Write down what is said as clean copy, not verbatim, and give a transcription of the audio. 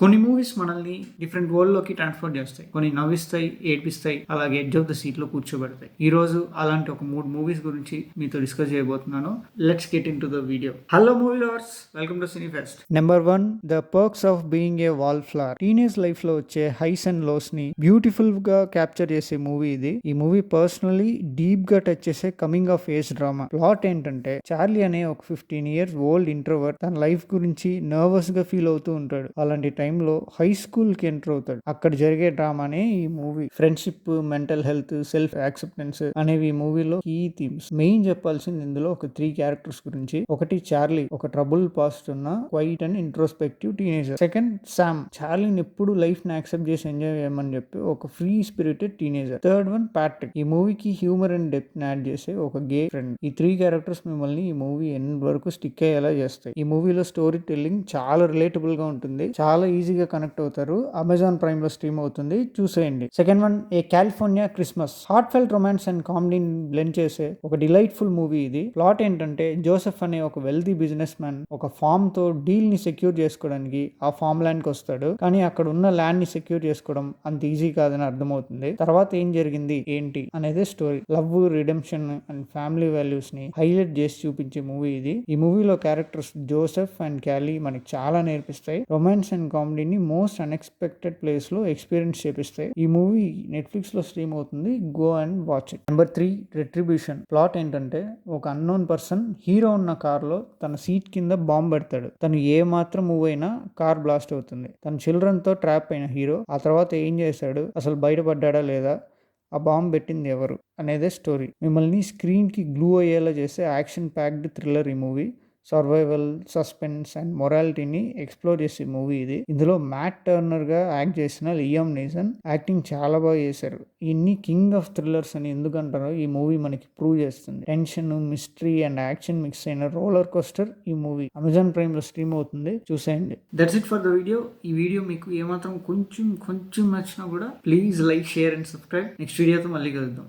కొన్ని మూవీస్ మనల్ని different world లోకి ట్రాన్స్ఫర్ చేస్తాయి. కొన్ని నవ్విస్తాయి, ఏడ్పిస్తాయి, అలాగే ఎడ్జ్ ఆఫ్ ద సీట్ లో కూర్చోబెడతాయి. ఈ రోజు అలాంటి ఒక 3 మూవీస్ గురించి మీతో డిస్కస్ చేయబోతున్నాను. Let's get in to the video. Hello movie lovers, welcome to cine pest. Number 1, the perks of being a wall flower. Teenage life లో వచ్చే హైస్ అండ్ లోస్ ని బ్యూటిఫుల్ గా క్యాప్చర్ చేసే మూవీ ఇది. ఈ మూవీ పర్సనలీ డీప్ గా touch చేసే coming of age drama. Plot ఏంటంటే, చార్లీ అనే ఒక 15 years ఓల్డ్ ఇంట్రోవర్ట్ తన లైఫ్ గురించి నర్వస్ గా ఫీల్ అవుతూ ఉంటాడు. అలాంటి టైంలో హై స్కూల్ కి ఎంటర్ అవుతాడు. అక్కడ జరిగే డ్రామానే ఈ movie. Friendship, mental health, self acceptance అనేవి ఈ మూవీలో కీ థీమ్స్. మెయిన్ చెప్పాల్సింది ఇందులో ఒక 3 క్యారెక్టర్స్ గురించి. ఒకటి చార్లీ, ఒక ట్రబుల్ పాస్ట్ ఉన్న quiet and introspective teenager. Second Sam, చార్లీని ఎప్పుడు లైఫ్ ని యాక్సెప్ట్ చేసి ఎంజాయ్ చేయమని చెప్పి ఒక free spirited teenager. Third one Patrick, ఈ మూవీకి హ్యూమర్ అండ్ డెప్త్ యాడ్ చేసే ఒక గే ఫ్రెండ్. ఈ 3 క్యారెక్టర్స్ మిమ్మల్ని ఈ మూవీ ఎండ్ వరకు స్టిక్ అయ్యేలా చేస్తాయి. ఈ మూవీలో స్టోరీ టెల్లింగ్ చాలా రిలేటబుల్ గా ఉంటుంది. చాలా ఈజీగా కనెక్ట్ అవుతారు. అమెజాన్ ప్రైమ్ లో స్ట్రీమ్ అవుతుంది, చూసేయండి. Second one, a California Christmas. Heartfelt romance and కామెడీని బ్లెండ్ చేసే ఒక డిలైట్ఫుల్ మూవీ ఇది. ప్లాట్ ఏంటంటే, జోసెఫ్ అనే ఒక వెల్తీ బిజినెస్ మ్యాన్ ఒక ఫార్మ్ తో డీల్ ని సెక్యూర్ చేసుకోవడానికి ఆ ఫార్మ్ ల్యాండ్ కి వస్తాడు. కానీ అక్కడ ఉన్న ల్యాండ్ ని సెక్యూర్ చేసుకోవడం అంత ఈజీ కాదని అర్థమవుతుంది. తర్వాత ఏం జరిగింది ఏంటి అనేదే story. Love, redemption and family values ని హైలైట్ చేసి చూపించే మూవీ ఇది. ఈ మూవీలో క్యారెక్టర్స్ జోసెఫ్ అండ్ క్యాలీ మనకి చాలా నేర్పిస్తాయి. రొమాన్స్ అండ్ కామెడీని మోస్ట్ అన్ఎక్స్పెక్టెడ్ ప్లేస్ లో ఎక్స్పీరియన్స్ చేపిస్తాయి. ఈ మూవీ నెట్ఫ్లిక్స్ లో స్ట్రీమ్ అవుతుంది, go and watch it. Number 3, retribution. Plot ఏంటంటే, ఒక అన్నోన్ పర్సన్ హీరో ఉన్న కార్ లో తన సీట్ కింద బాంబ్ పెడతాడు. తను ఏ మాత్రం మూవ్ అయినా కార్ బ్లాస్ట్ అవుతుంది. తన చిల్డ్రన్ తో ట్రాప్ అయిన హీరో ఆ తర్వాత ఏం చేశాడు, అసలు బయటపడ్డా లేదా, ఆ బాంబ్ పెట్టింది ఎవరు అనేదే స్టోరీ. మిమ్మల్ని స్క్రీన్ కి గ్లూ అయ్యేలా చేసే యాక్షన్ ప్యాక్డ్ థ్రిల్లర్ ఈ మూవీ. సర్వైవల్, సస్పెన్స్ అండ్ మొరాలిటీని ఎక్స్ప్లోర్ చేసే మూవీ ఇది. ఇందులో మ్యాట్ టర్నర్ గా యాక్ట్ చేసిన లియామ్ నీసన్ యాక్టింగ్ చాలా బాగా చేశారు. ఇన్ని కింగ్ ఆఫ్ థ్రిల్లర్స్ అని ఎందుకంటారో ఈ మూవీ మనకి ప్రూవ్ చేస్తుంది. Tension, mystery and action mix అయిన రోలర్ కోస్టర్ ఈ మూవీ. అమెజాన్ ప్రైమ్ లో స్ట్రీమ్ అవుతుంది, చూసేయండి. That's it for the video. ఈ వీడియో మీకు ఏమాత్రం కొంచెం నచ్చినా కూడా please like, share and subscribe. Next వీడియోతో మళ్ళీ కలుద్దాం.